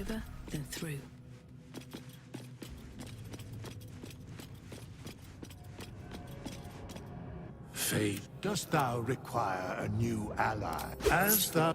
over, then through. Fate, dost thou require a new ally? As thou...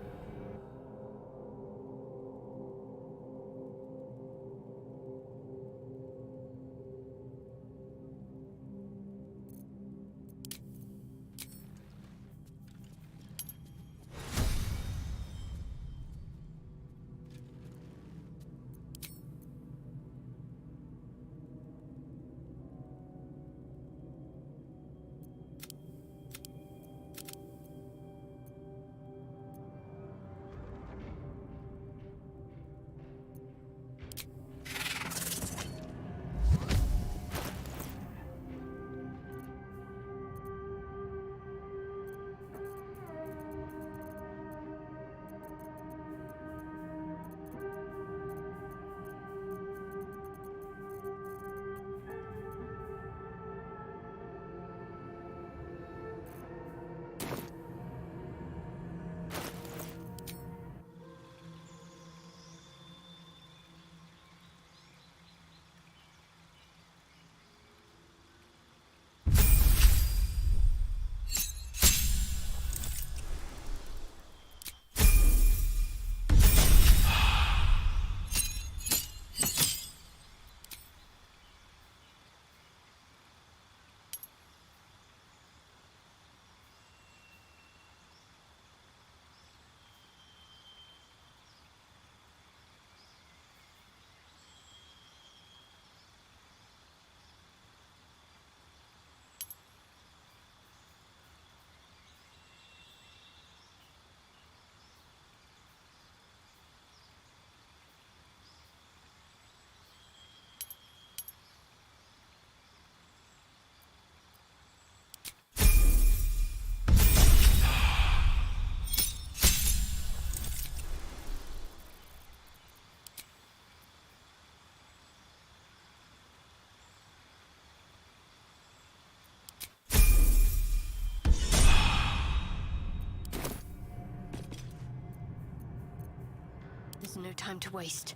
There's no time to waste.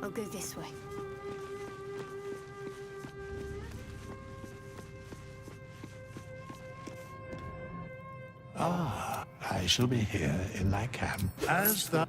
I'll go this way. Ah, I shall be here in thy camp. As thou...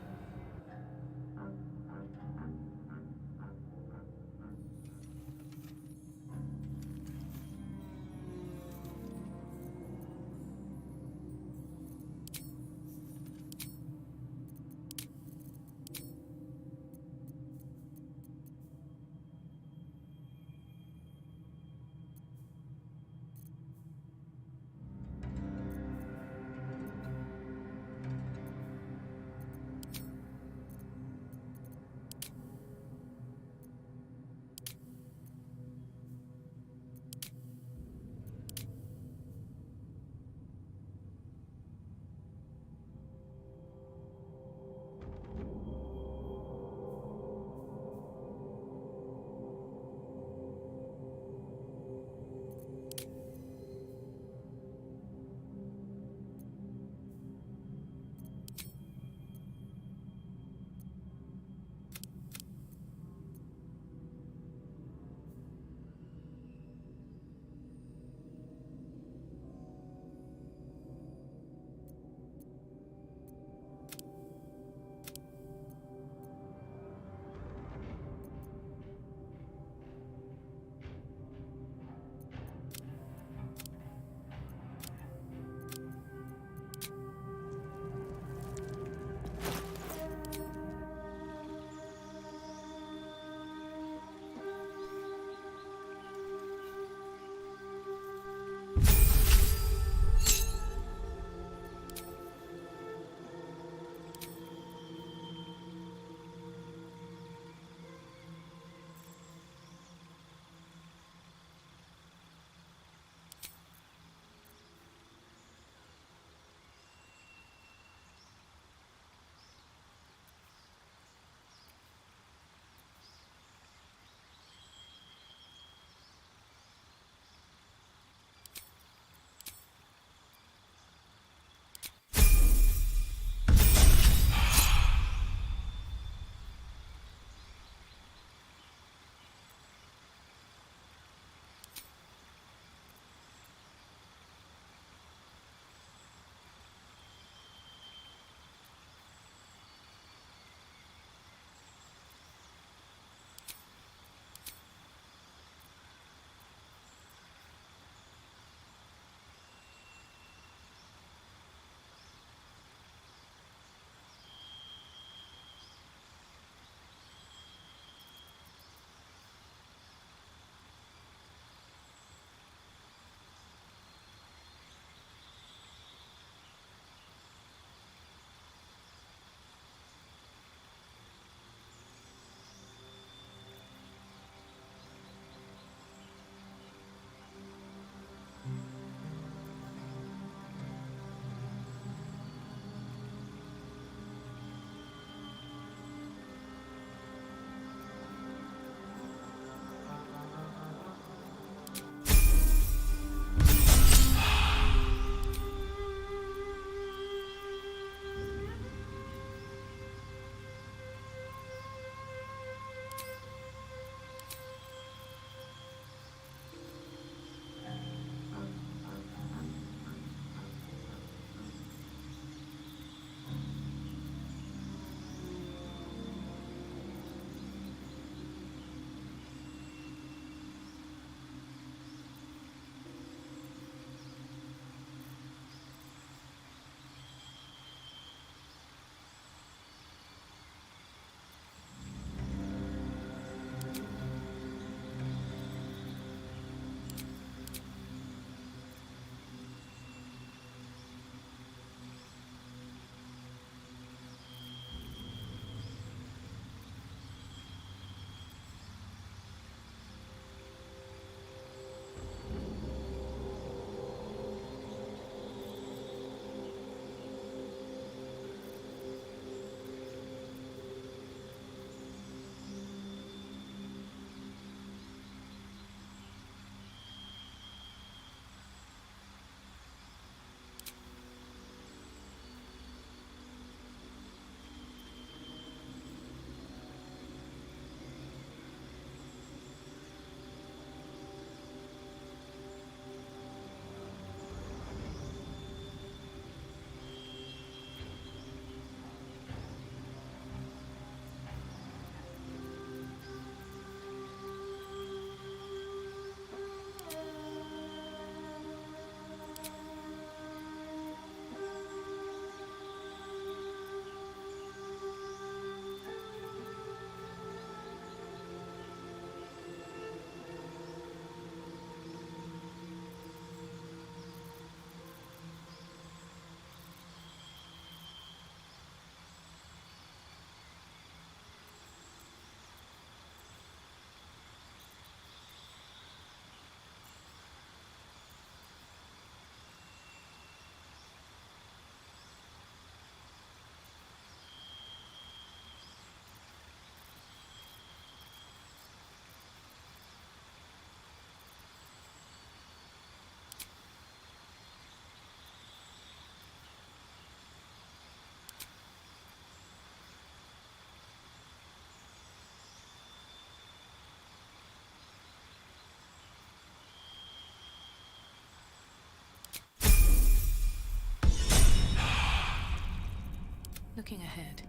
Looking ahead.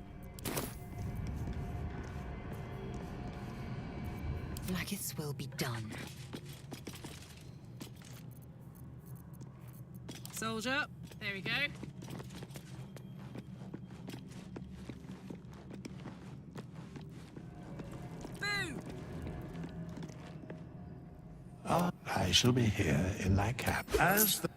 Blackest will be done. Soldier, there we go. Boo! I shall be here in my cap as the...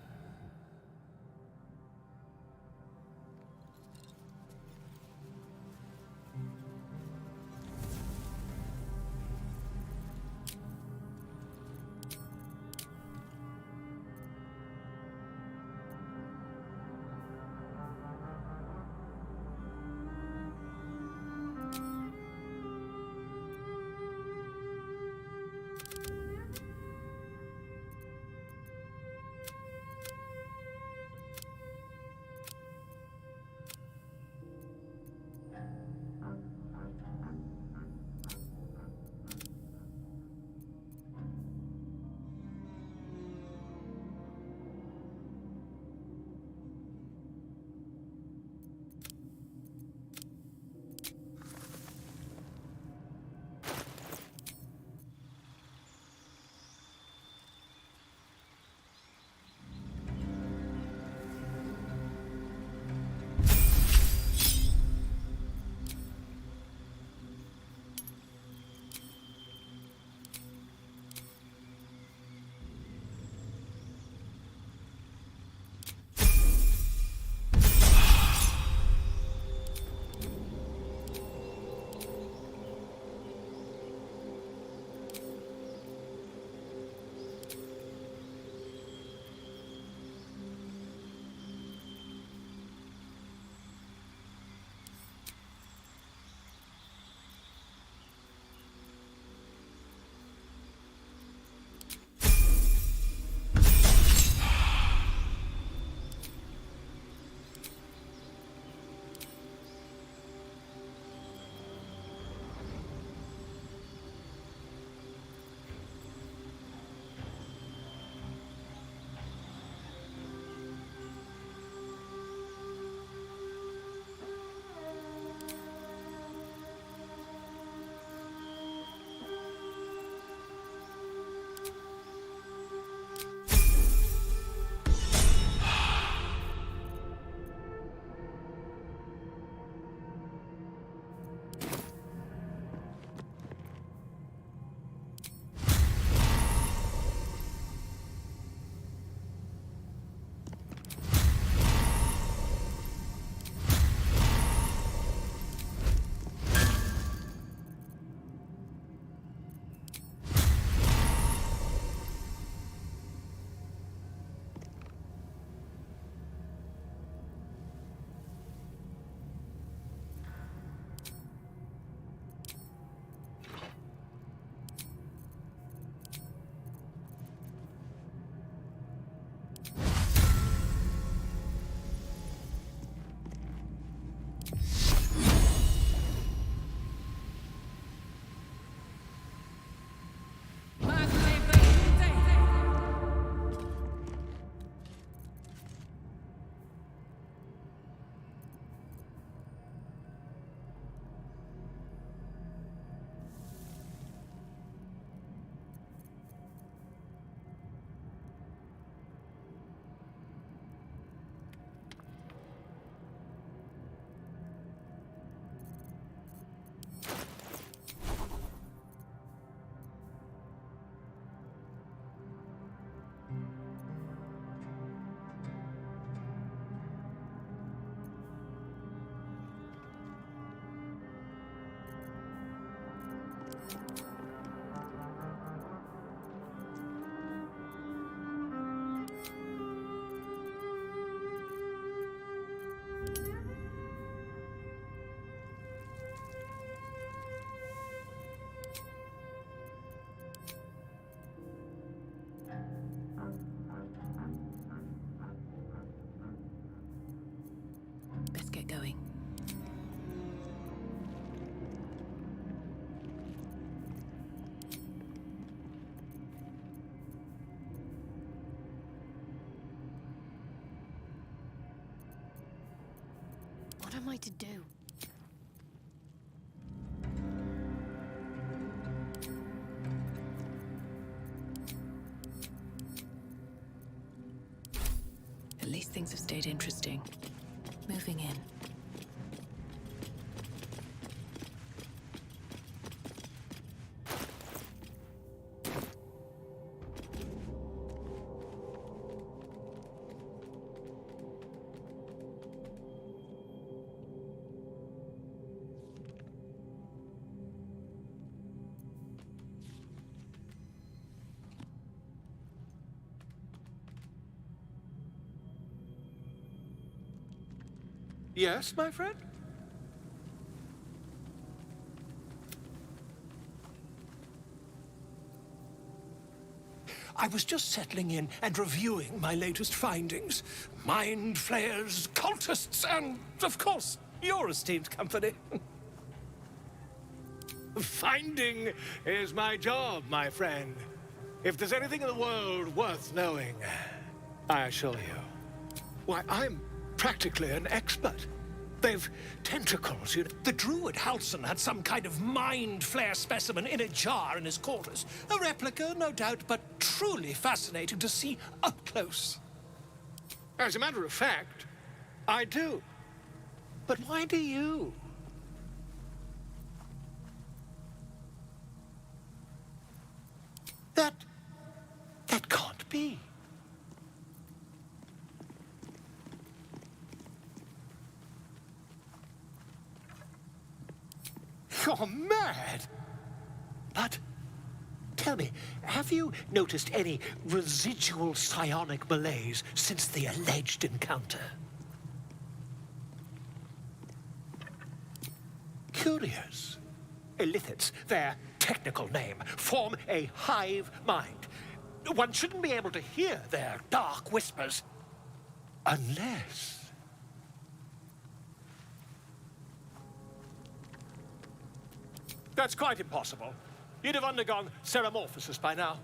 am am I to do? At least things have stayed interesting. Moving in. Yes, my friend? I was just settling in and reviewing my latest findings. Mind flayers, cultists, and, of course, your esteemed company. Finding is my job, my friend. If there's anything in the world worth knowing, I assure you. Why, I'm practically an expert. They've tentacles, you know. The Druid Helsing had some kind of mind flare specimen in a jar in his quarters. A replica, no doubt, but truly fascinating to see up close. As a matter of fact, I do. But why do you? That can't be. You're mad! But, tell me, have you noticed any residual psionic malaise since the alleged encounter? Curious. Illithids, their technical name, form a hive mind. One shouldn't be able to hear their dark whispers unless... That's quite impossible. You'd have undergone ceramorphosis by now.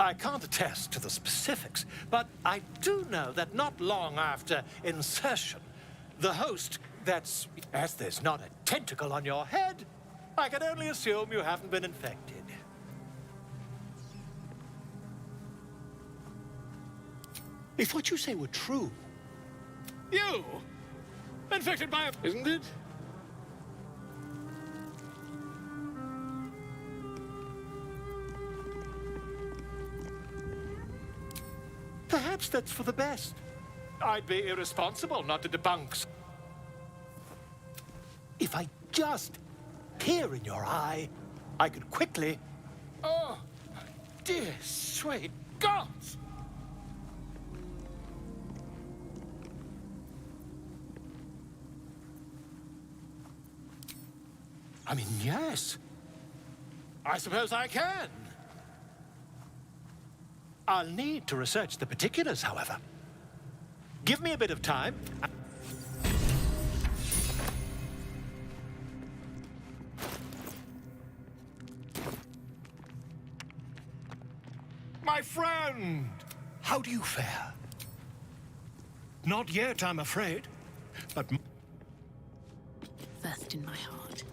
I can't attest to the specifics, but I do know that not long after insertion, the host that's... As there's not a tentacle on your head, I can only assume you haven't been infected. If what you say were true, you, infected by a... Isn't it? Perhaps that's for the best. I'd be irresponsible not to debunk. If I just peer in your eye, I could quickly... Oh, dear sweet gods! I mean, yes. I suppose I can. I'll need to research the particulars, however. Give me a bit of time. My friend! How do you fare? Not yet, I'm afraid, but... Thirst in my heart.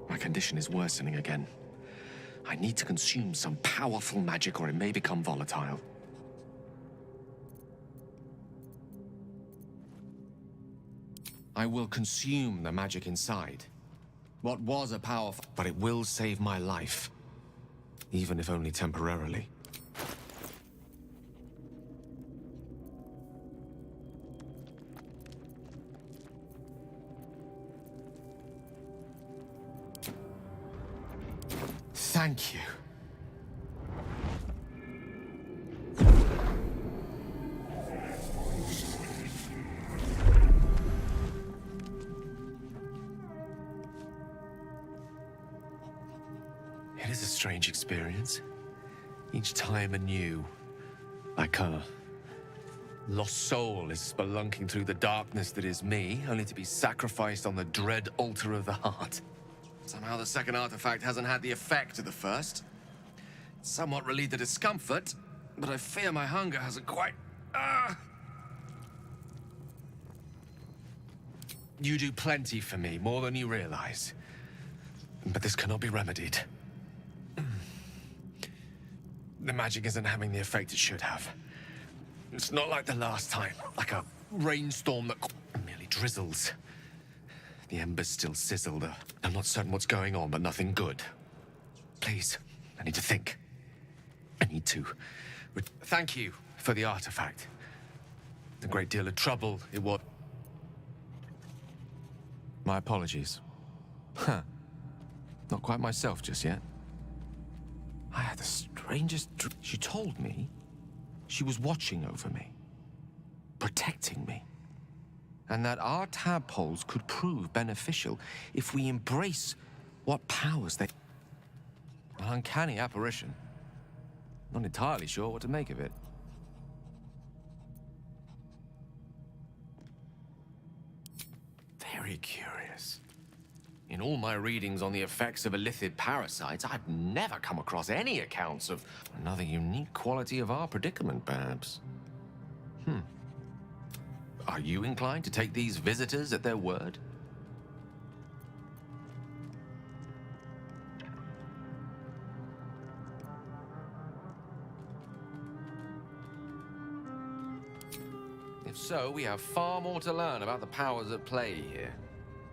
My condition is worsening again. I need to consume some powerful magic or it may become volatile. I will consume the magic inside. What was a powerful... But it will save my life. Even if only temporarily. Thank you. It is a strange experience. Each time anew. Like a lost soul is spelunking through the darkness that is me, only to be sacrificed on the dread altar of the heart. Somehow the second artifact hasn't had the effect of the first. It's somewhat relieved the discomfort, but I fear my hunger hasn't quite... You do plenty for me, more than you realize. But this cannot be remedied. The magic isn't having the effect it should have. It's not like the last time, like a rainstorm that merely drizzles. The embers still sizzle. I'm not certain what's going on, but nothing good. Please, I need to think. I need to... Thank you for the artifact. A great deal of trouble it was. My apologies. Huh. Not quite myself just yet. I had the strangest... She told me she was watching over me. Protecting me. And that our tadpoles could prove beneficial if we embrace what powers they... An uncanny apparition. Not entirely sure what to make of it. Very curious. In all my readings on the effects of illithid parasites, I've never come across any accounts of another unique quality of our predicament, perhaps. Are you inclined to take these visitors at their word? If so, we have far more to learn about the powers at play here.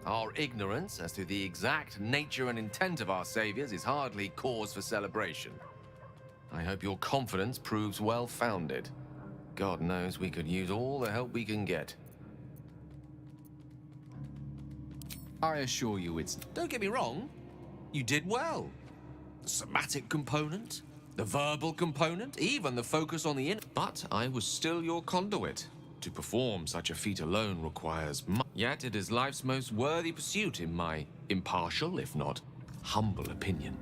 Our ignorance as to the exact nature and intent of our saviors is hardly cause for celebration. I hope your confidence proves well-founded. God knows we could use all the help we can get. I assure you it's... Don't get me wrong. You did well. The somatic component, the verbal component, even the focus on the But I was still your conduit. To perform such a feat alone requires much. Yet it is life's most worthy pursuit in my impartial, if not humble opinion.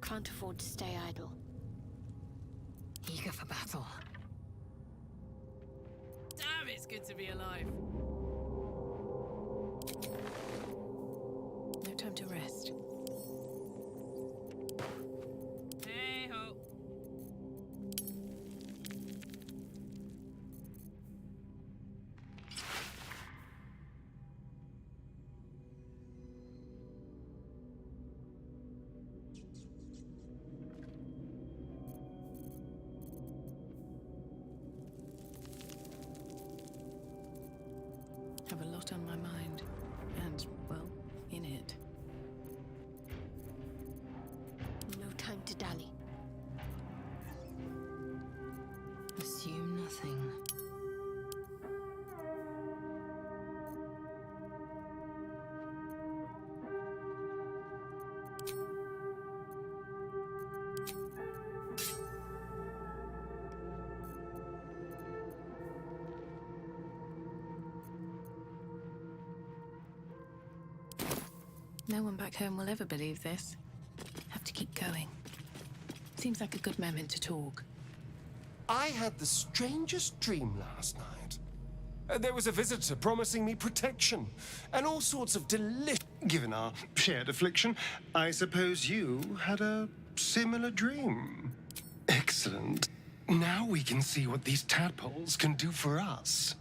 Can't afford to stay idle. Eager for battle. good to be alive. No time to rest. Hey ho. Have a lot on my mind. And, well, in it. No time to dally. Assume nothing. No one back home will ever believe this. Have to keep going. Seems like a good moment to talk. I had the strangest dream last night. There was a visitor promising me protection and all sorts of delicious... Given our shared affliction, I suppose you had a similar dream. Excellent. Now we can see what these tadpoles can do for us.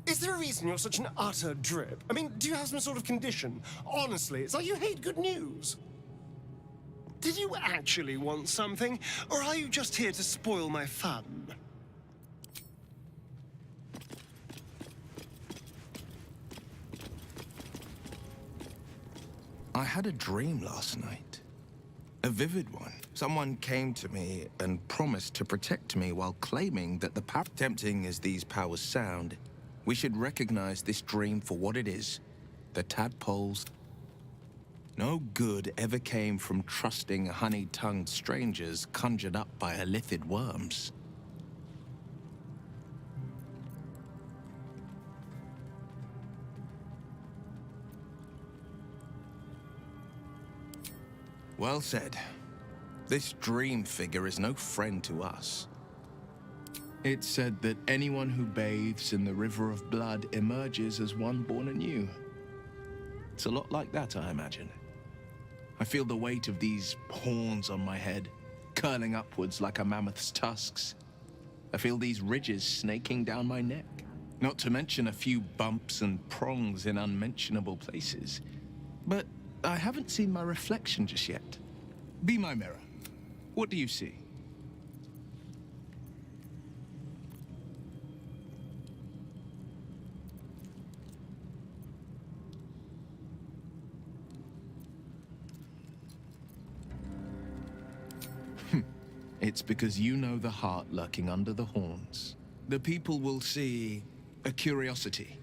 Is there a reason you're such an utter drip? I mean, do you have some sort of condition? Honestly, it's like you hate good news. Did you actually want something, or are you just here to spoil my fun? I had a dream last night. A vivid one. Someone came to me and promised to protect me while claiming that the power... Tempting as these powers sound, we should recognize this dream for what it is. The tadpoles. No good ever came from trusting honey-tongued strangers conjured up by illithid worms. Well said. This dream figure is no friend to us. It's said that anyone who bathes in the river of blood emerges as one born anew. It's a lot like that, I imagine. I feel the weight of these horns on my head, curling upwards like a mammoth's tusks. I feel these ridges snaking down my neck, not to mention a few bumps and prongs in unmentionable places. But I haven't seen my reflection just yet. Be my mirror. What do you see? It's because you know the heart lurking under the horns. The people will see a curiosity,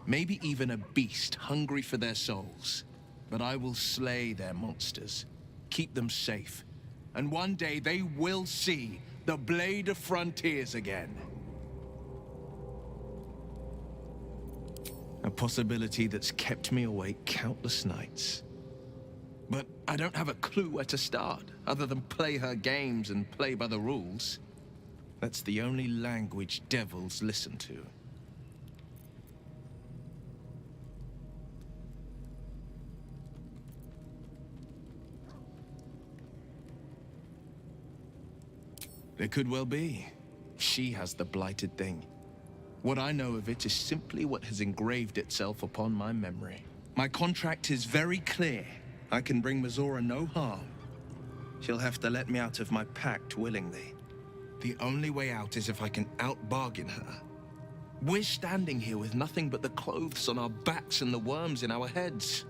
maybe even a beast hungry for their souls. But I will slay their monsters, keep them safe, and one day they will see the Blade of Frontiers again. A possibility that's kept me awake countless nights. But I don't have a clue where to start, other than play her games and play by the rules. That's the only language devils listen to. It could well be. She has the blighted thing. What I know of it is simply what has engraved itself upon my memory. My contract is very clear. I can bring Mizora no harm. She'll have to let me out of my pact willingly. The only way out is if I can out-bargain her. We're standing here with nothing but the clothes on our backs and the worms in our heads.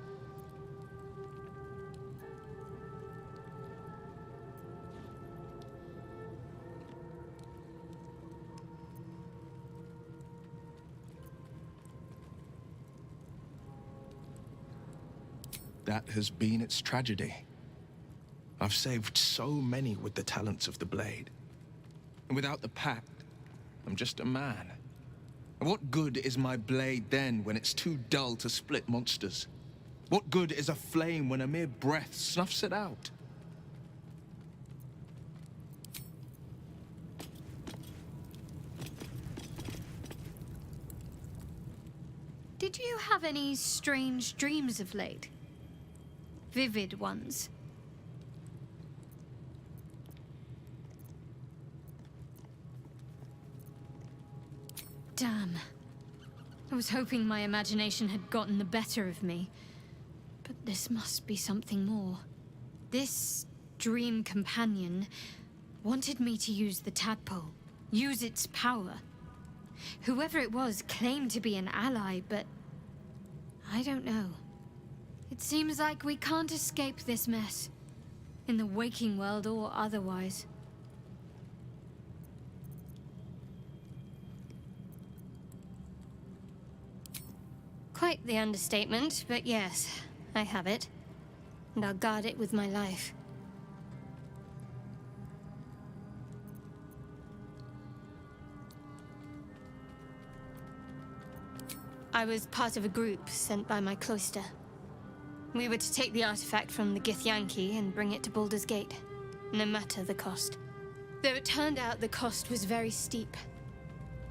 That has been its tragedy. I've saved so many with the talents of the blade. And without the pact, I'm just a man. And what good is my blade then when it's too dull to split monsters? What good is a flame when a mere breath snuffs it out? Did you have any strange dreams of late? Vivid ones? Damn. I was hoping my imagination had gotten the better of me. But this must be something more. This dream companion wanted me to use the tadpole, use its power. Whoever it was claimed to be an ally, but I don't know. It seems like we can't escape this mess, in the waking world or otherwise. Quite the understatement, but yes, I have it. And I'll guard it with my life. I was part of a group sent by my cloister. We were to take the artifact from the Githyanki and bring it to Baldur's Gate, no matter the cost. Though it turned out the cost was very steep.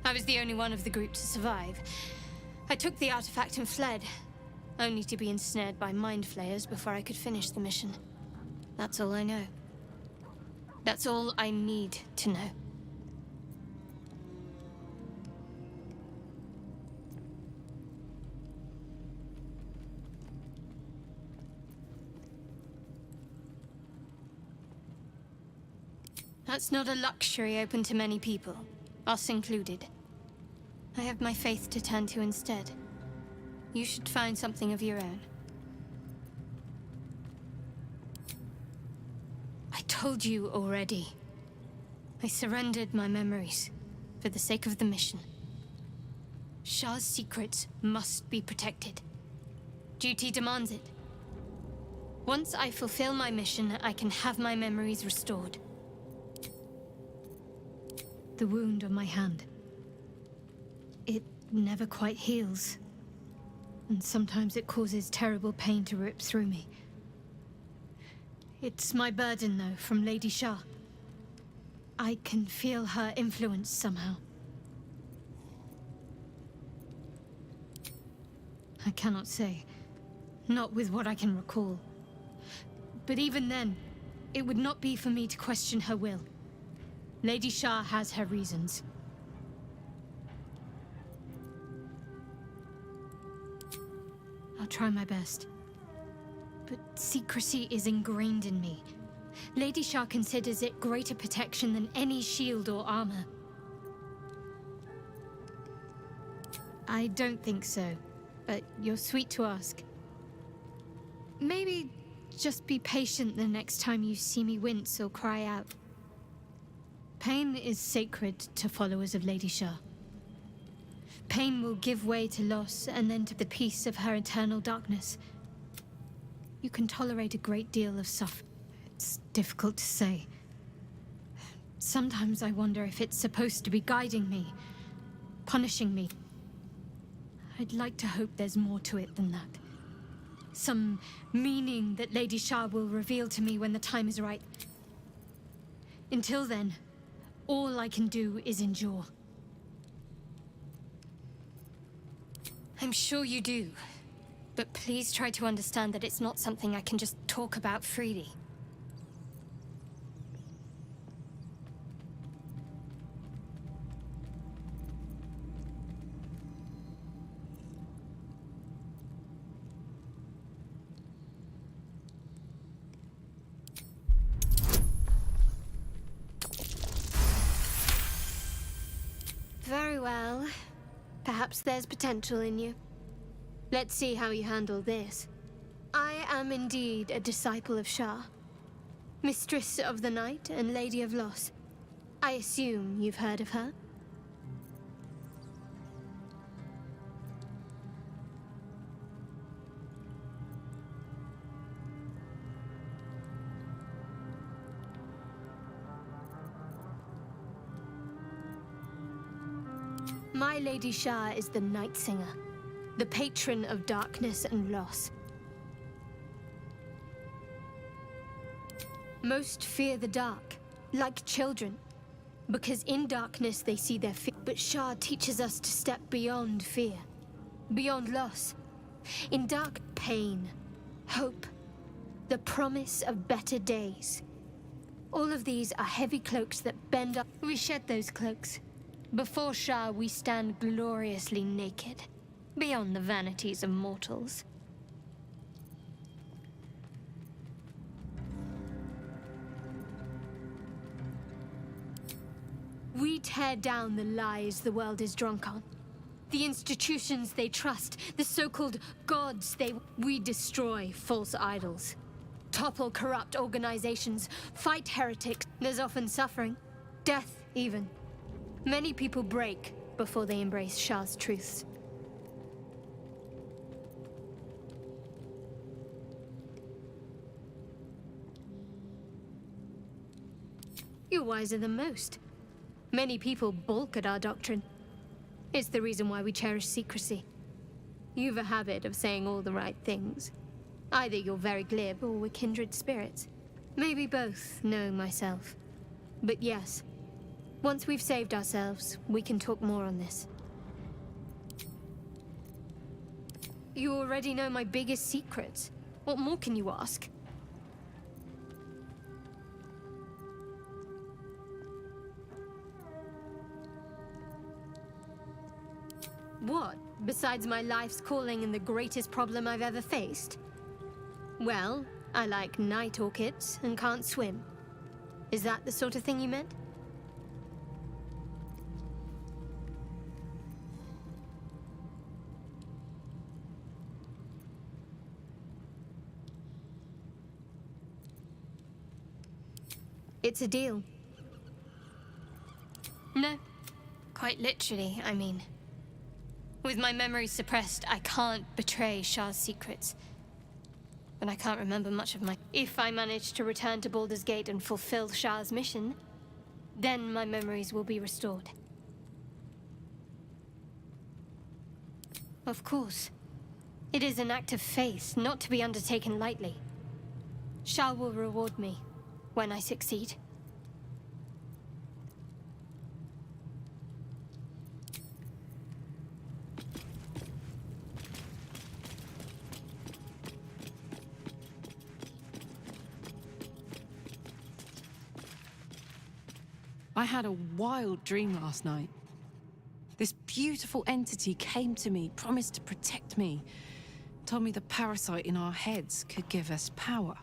I was the only one of the group to survive. I took the artifact and fled, only to be ensnared by mind flayers before I could finish the mission. That's all I know. That's all I need to know. That's not a luxury open to many people, us included. I have my faith to turn to instead. You should find something of your own. I told you already. I surrendered my memories for the sake of the mission. Shar's secrets must be protected. Duty demands it. Once I fulfill my mission, I can have my memories restored. The wound on my hand. It never quite heals. And sometimes it causes terrible pain to rip through me. It's my burden, though, from Lady Shar. I can feel her influence somehow. I cannot say. Not with what I can recall. But even then, it would not be for me to question her will. Lady Shar has her reasons. I'll try my best. But secrecy is ingrained in me. Lady Shar considers it greater protection than any shield or armor. I don't think so, but you're sweet to ask. Maybe just be patient the next time you see me wince or cry out. Pain is sacred to followers of Lady Shar. Pain will give way to loss and then to the peace of her eternal darkness. You can tolerate a great deal of suffering. It's difficult to say. Sometimes I wonder if it's supposed to be guiding me, punishing me. I'd like to hope there's more to it than that. Some meaning that Lady Shar will reveal to me when the time is right. Until then, all I can do is endure. I'm sure you do. But please try to understand that it's not something I can just talk about freely. Very well. Perhaps there's potential in you. Let's see how you handle this. I am indeed a disciple of Shar, Mistress of the Night and Lady of Loss. I assume you've heard of her? My Lady Shar is the Night Singer, the patron of darkness and loss. Most fear the dark, like children, because in darkness they see their fear. But Shar teaches us to step beyond fear, beyond loss. In dark, pain, hope, the promise of better days. All of these are heavy cloaks that bend up. We shed those cloaks. Before Shar, we stand gloriously naked, beyond the vanities of mortals. We tear down the lies the world is drunk on. The institutions they trust, the so-called gods we destroy false idols. Topple corrupt organizations, fight heretics. There's often suffering, death even. Many people break before they embrace Shar's truths. You're wiser than most. Many people balk at our doctrine. It's the reason why we cherish secrecy. You've a habit of saying all the right things. Either you're very glib or we're kindred spirits. Maybe both, knowing myself. But yes, once we've saved ourselves, we can talk more on this. You already know my biggest secrets. What more can you ask? What, besides my life's calling and the greatest problem I've ever faced? Well, I like night orchids and can't swim. Is that the sort of thing you meant? It's a deal. No, quite literally, I mean. With my memory suppressed, I can't betray Shar's secrets. But I can't remember much of my... If I manage to return to Baldur's Gate and fulfill Shar's mission, then my memories will be restored. Of course. It is an act of faith, not to be undertaken lightly. Shar will reward me when I succeed. I had a wild dream last night. This beautiful entity came to me, promised to protect me, told me the parasite in our heads could give us power.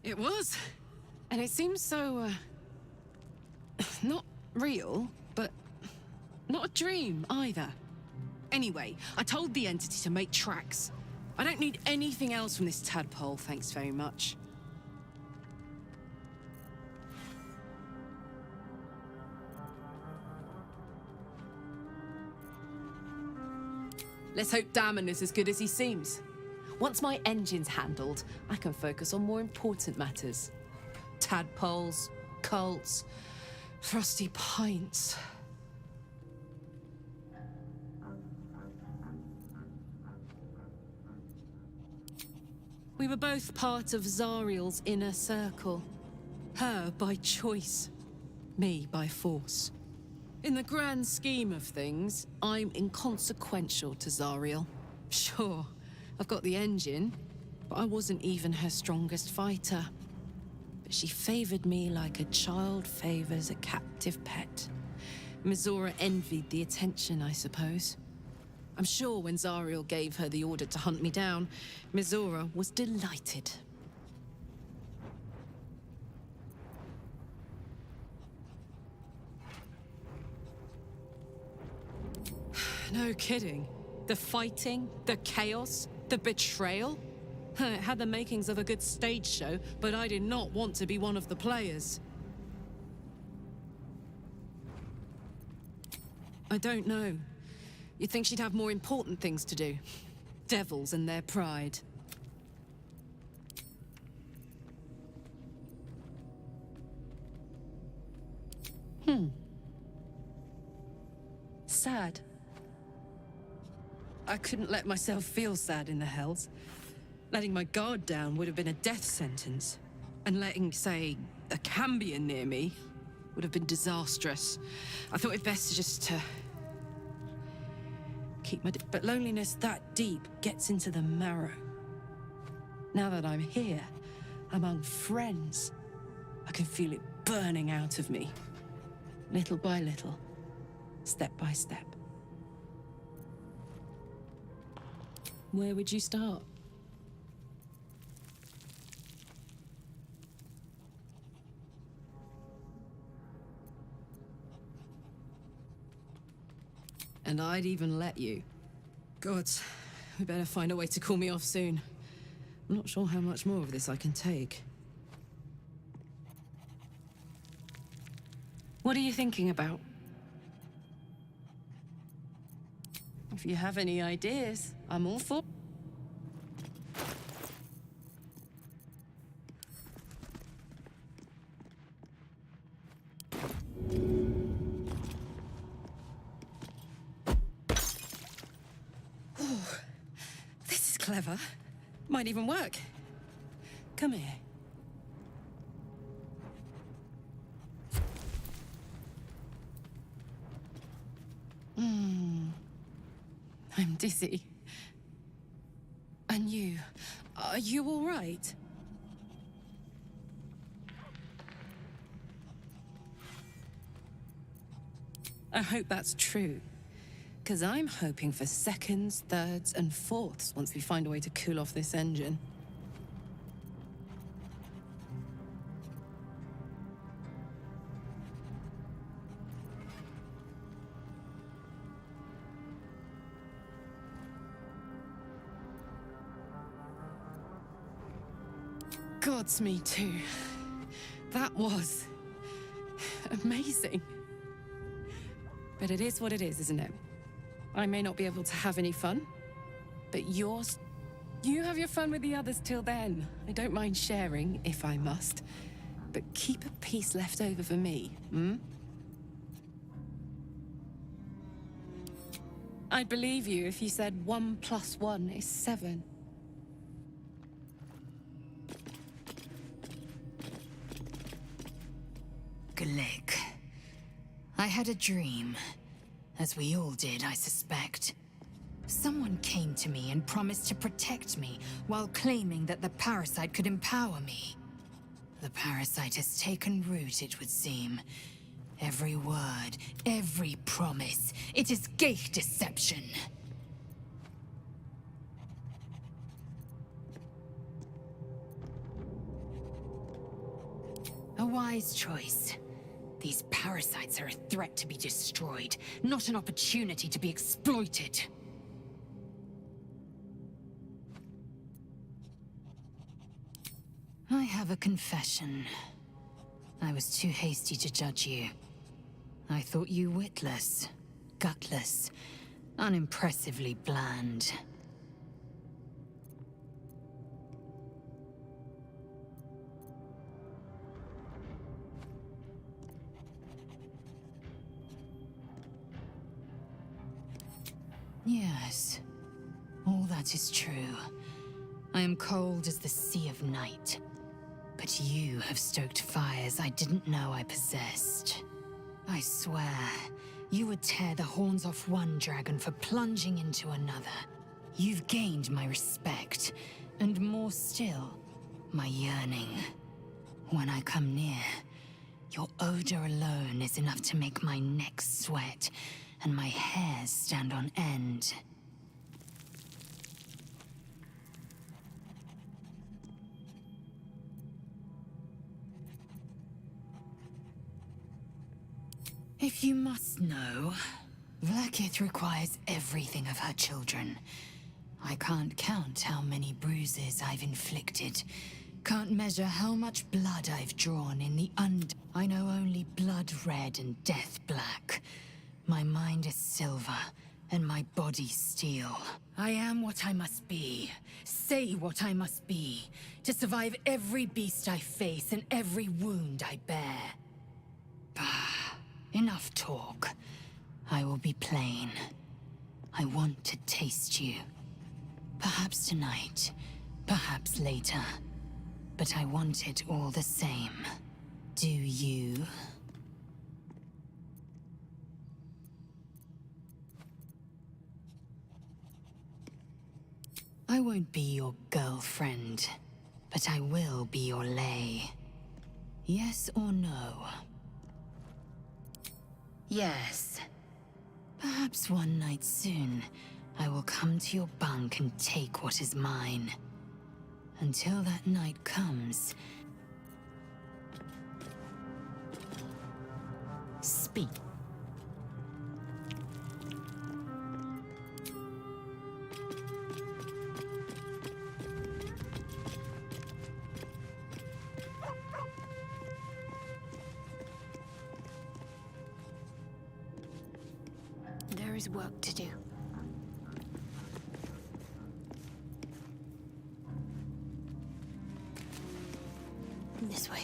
It was. And it seems so, not real, but not a dream either. Anyway, I told the entity to make tracks. I don't need anything else from this tadpole, thanks very much. Let's hope Damon is as good as he seems. Once my engine's handled, I can focus on more important matters. Tadpoles, cults, frosty pints. We were both part of Zariel's inner circle. Her by choice, me by force. In the grand scheme of things, I'm inconsequential to Zariel. Sure, I've got the engine, but I wasn't even her strongest fighter. But she favored me like a child favors a captive pet. Mizora envied the attention, I suppose. I'm sure when Zariel gave her the order to hunt me down, Mizora was delighted. No kidding. The fighting, the chaos, the betrayal. It had the makings of a good stage show, but I did not want to be one of the players. I don't know. You'd think she'd have more important things to do. Devils and their pride. Sad. I couldn't let myself feel sad in the Hells. Letting my guard down would have been a death sentence. And letting, say, a Cambion near me would have been disastrous. I thought it best to just keep my... But loneliness that deep gets into the marrow. Now that I'm here, among friends, I can feel it burning out of me. Little by little, step by step. Where would you start? And I'd even let you. Gods, we better find a way to cool me off soon. I'm not sure how much more of this I can take. What are you thinking about? If you have any ideas, I'm all for... Oh, this is clever. Might even work. Come here. I'm dizzy. And you? Are you all right? I hope that's true. Because I'm hoping for seconds, thirds, and fourths once we find a way to cool off this engine. Gods, me too. That was... amazing. But it is what it is, isn't it? I may not be able to have any fun, but yours... You have your fun with the others till then. I don't mind sharing, if I must. But keep a piece left over for me, hmm? I'd believe you if you said 1 + 1 is 7. Glick. I had a dream. As we all did, I suspect. Someone came to me and promised to protect me, while claiming that the parasite could empower me. The parasite has taken root, it would seem. Every word, every promise, it is gate deception. A wise choice. These parasites are a threat to be destroyed, not an opportunity to be exploited. I have a confession. I was too hasty to judge you. I thought you witless, gutless, unimpressively bland. Yes, all that is true. I am cold as the sea of night. But you have stoked fires I didn't know I possessed. I swear, you would tear the horns off one dragon for plunging into another. You've gained my respect, and more still, my yearning. When I come near, your odor alone is enough to make my neck sweat and my hairs stand on end. If you must know, Vlaakith requires everything of her children. I can't count how many bruises I've inflicted. Can't measure how much blood I've drawn in the I know only blood red and death black. My mind is silver, and my body steel. I am what I must be, say what I must be, to survive every beast I face and every wound I bear. Bah, enough talk. I will be plain. I want to taste you. Perhaps tonight, perhaps later. But I want it all the same. Do you? I won't be your girlfriend, but I will be your lay. Yes or no? Yes. Perhaps one night soon, I will come to your bunk and take what is mine. Until that night comes... Speak. There is work to do. This way.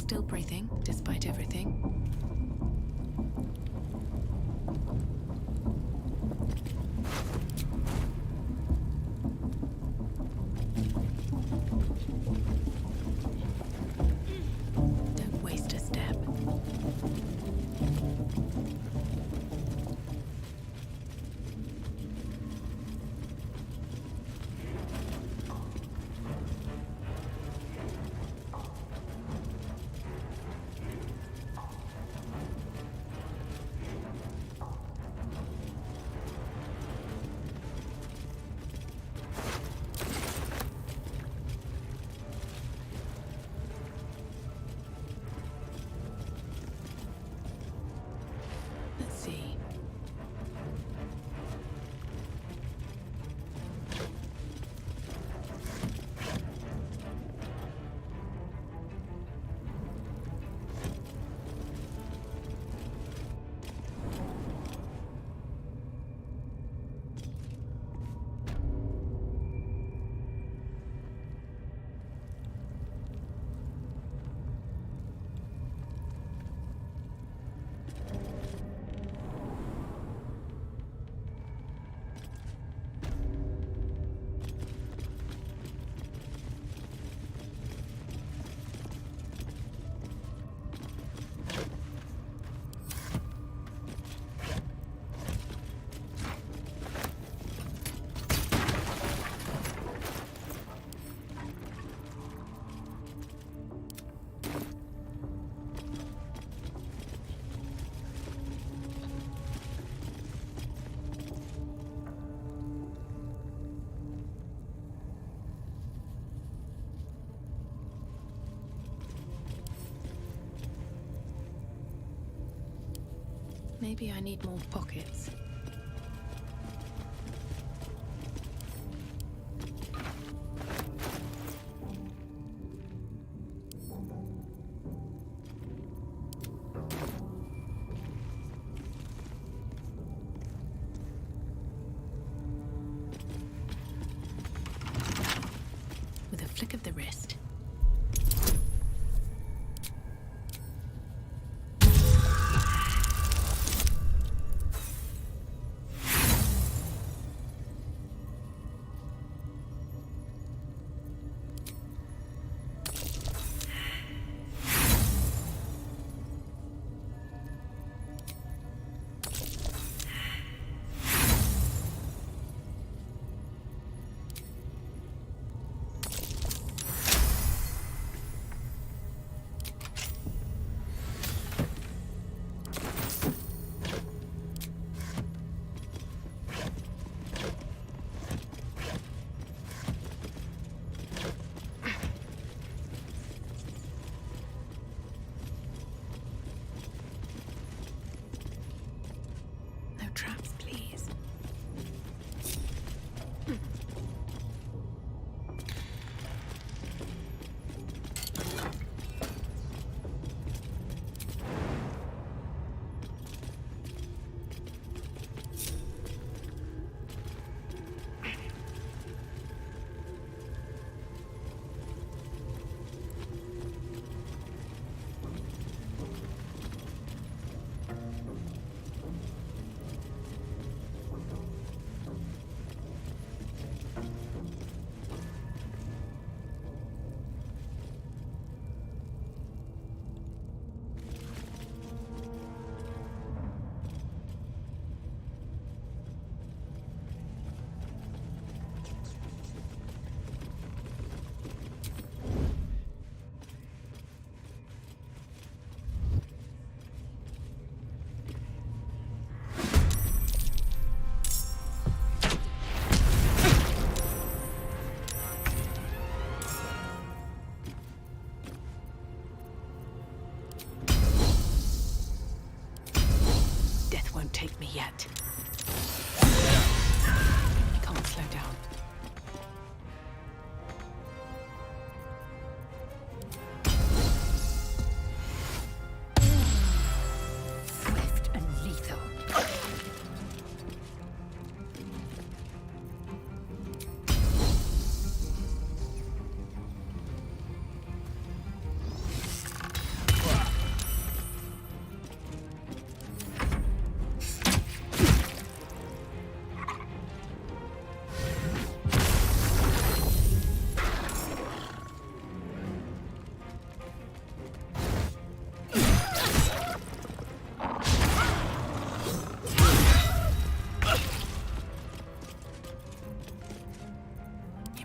Still breathing, despite everything. Don't waste a step. Maybe I need more pockets. With a flick of the wrist. Traps, please. Won't take me yet. I can't slow down. Swift and lethal.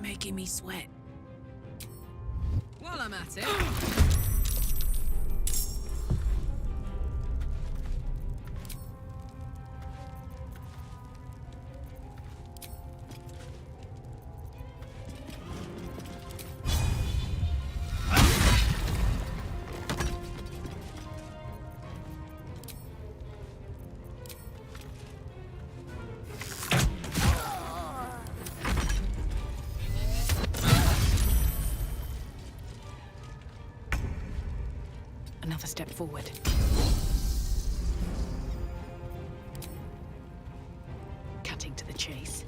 Making me sweat. While I'm at it. Another step forward. Cutting to the chase.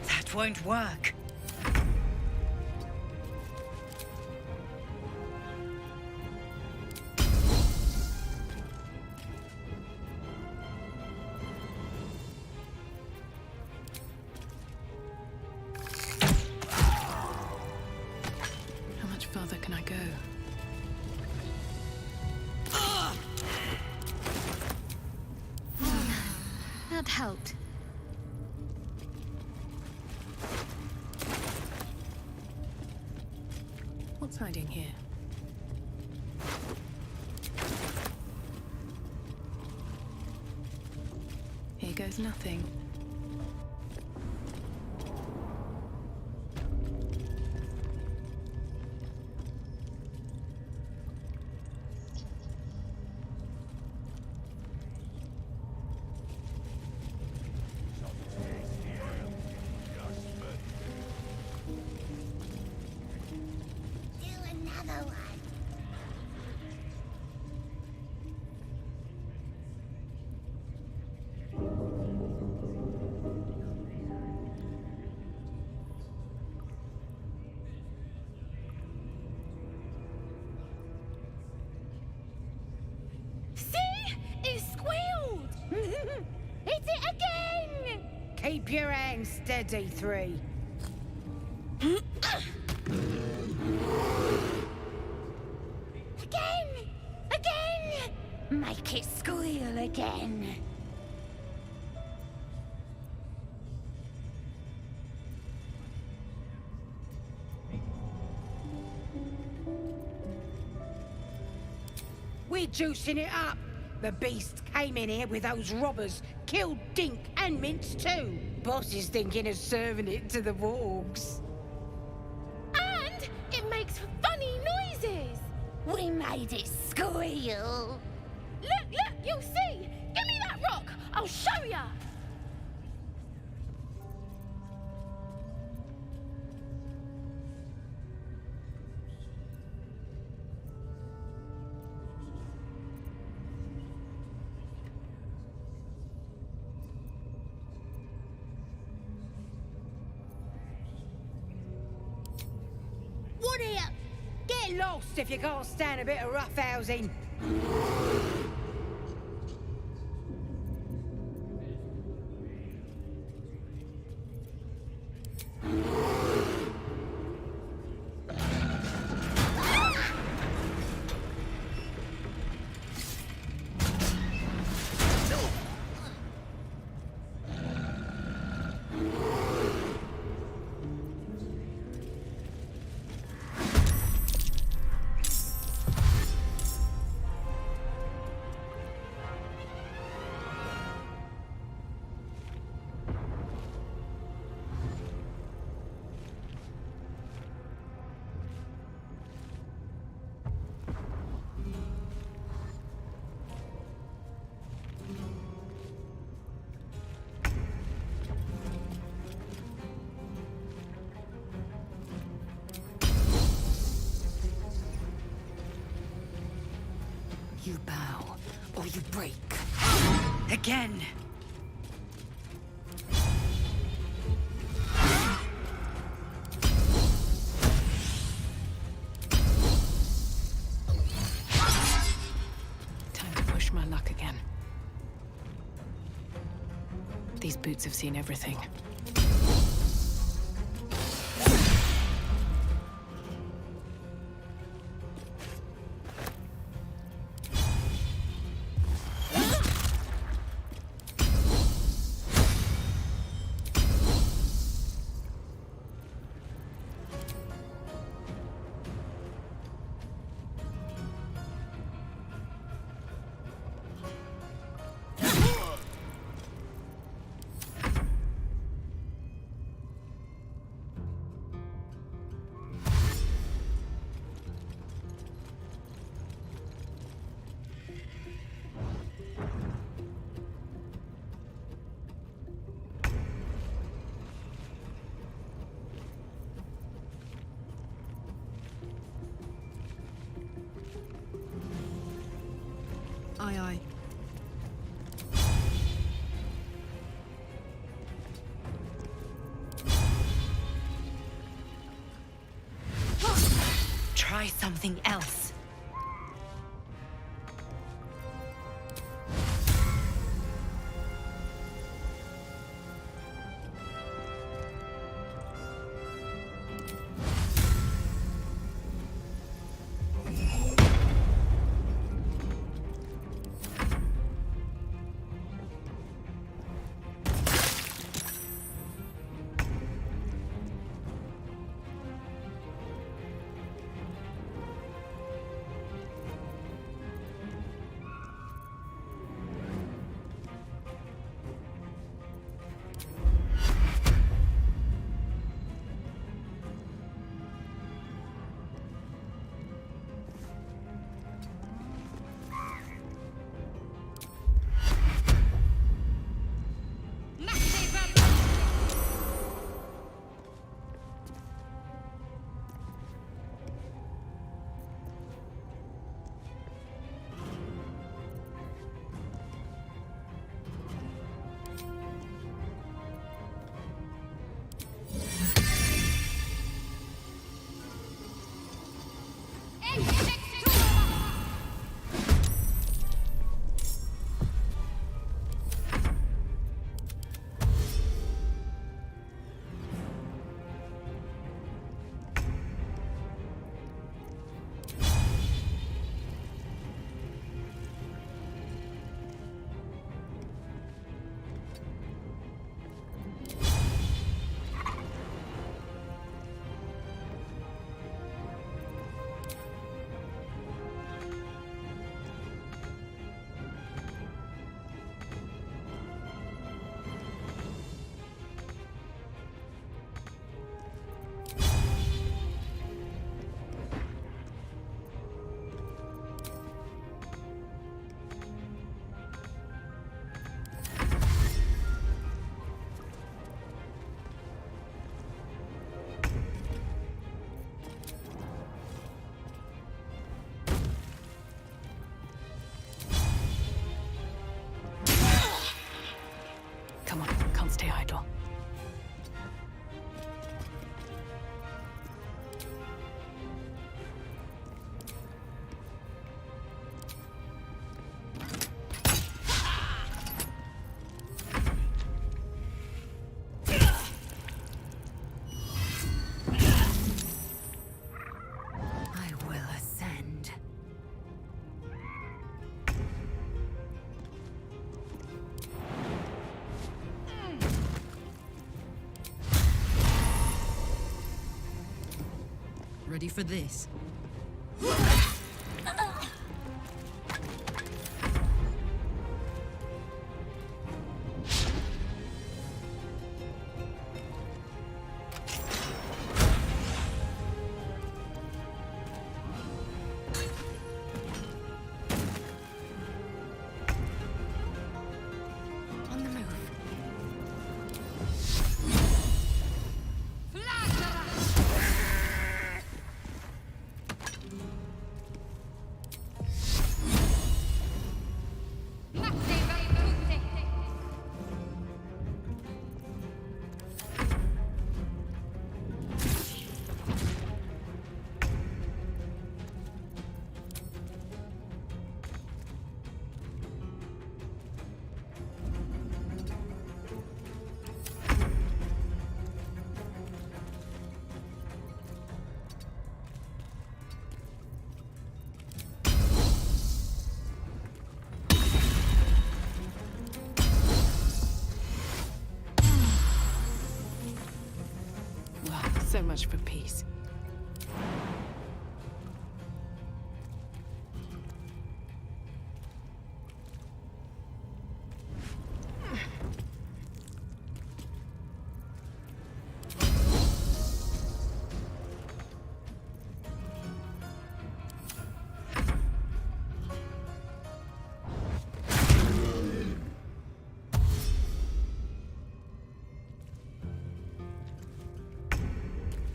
That won't work. Further can I go? That helped. What's hiding here? Here goes nothing. See? It squealed! Hit it again! Keep your hands steady, 3. Again! Again! Make it squeal again. We're juicing it up. The beast came in here with those robbers, killed Dink and Mince too. Boss is thinking of serving it to the wargs. And it makes funny noises. We made it squeal. Look, you'll see. Give me that rock. I'll show ya. What here? Get lost if you can't stand a bit of roughhousing. You bow, or you break. Again. Time to push my luck again. These boots have seen everything. Aye, aye. Try something else. Ready for this? On the move. So much for peace.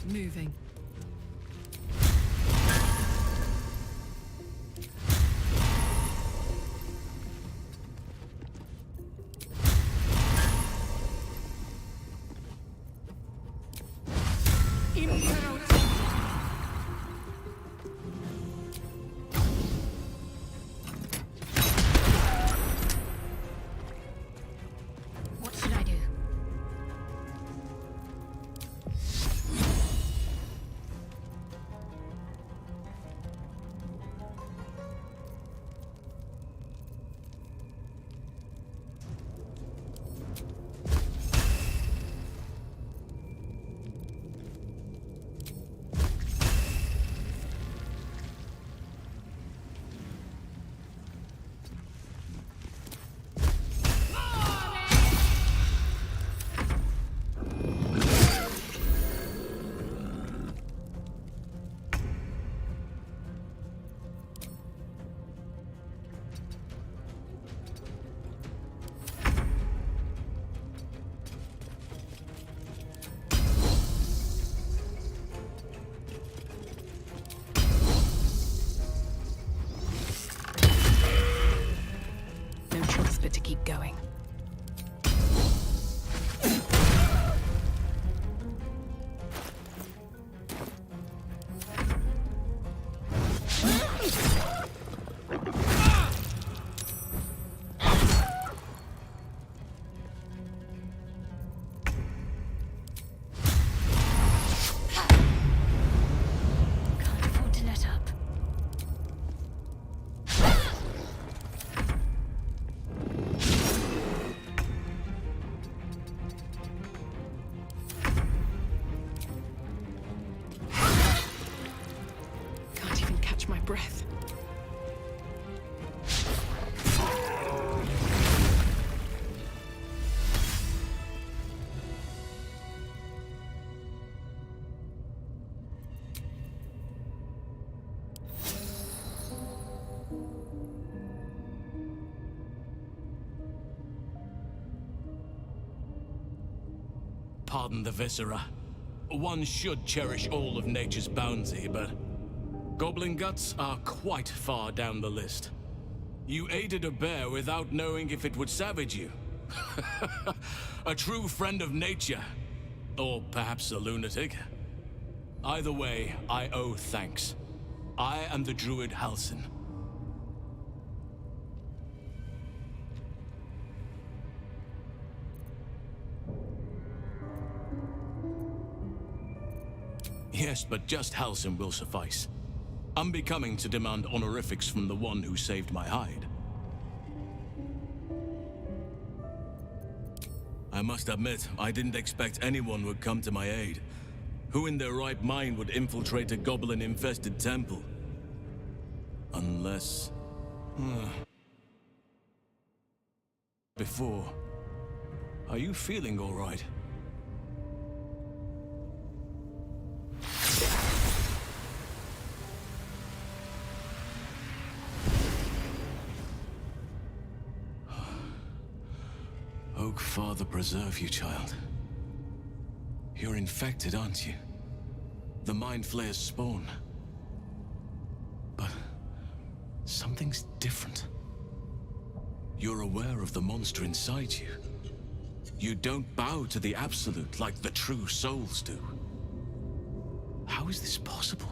Moving. What should I do? No choice but to keep going. Can't afford to let up. Can't even catch my breath. Pardon the viscera. One should cherish all of nature's bounty, but goblin guts are quite far down the list. You aided a bear without knowing if it would savage you. A true friend of nature. Or perhaps a lunatic. Either way, I owe thanks. I am the Druid Helsing. Yes, but just Helsing will suffice. Unbecoming to demand honorifics from the one who saved my hide. I must admit, I didn't expect anyone would come to my aid. Who in their right mind would infiltrate a goblin-infested temple? Unless... Before... Are you feeling all right? Oak Father preserve you, child. You're infected, aren't you? The Mind Flayer's spawn. But something's different. You're aware of the monster inside you. You don't bow to the Absolute like the true souls do. How is this possible?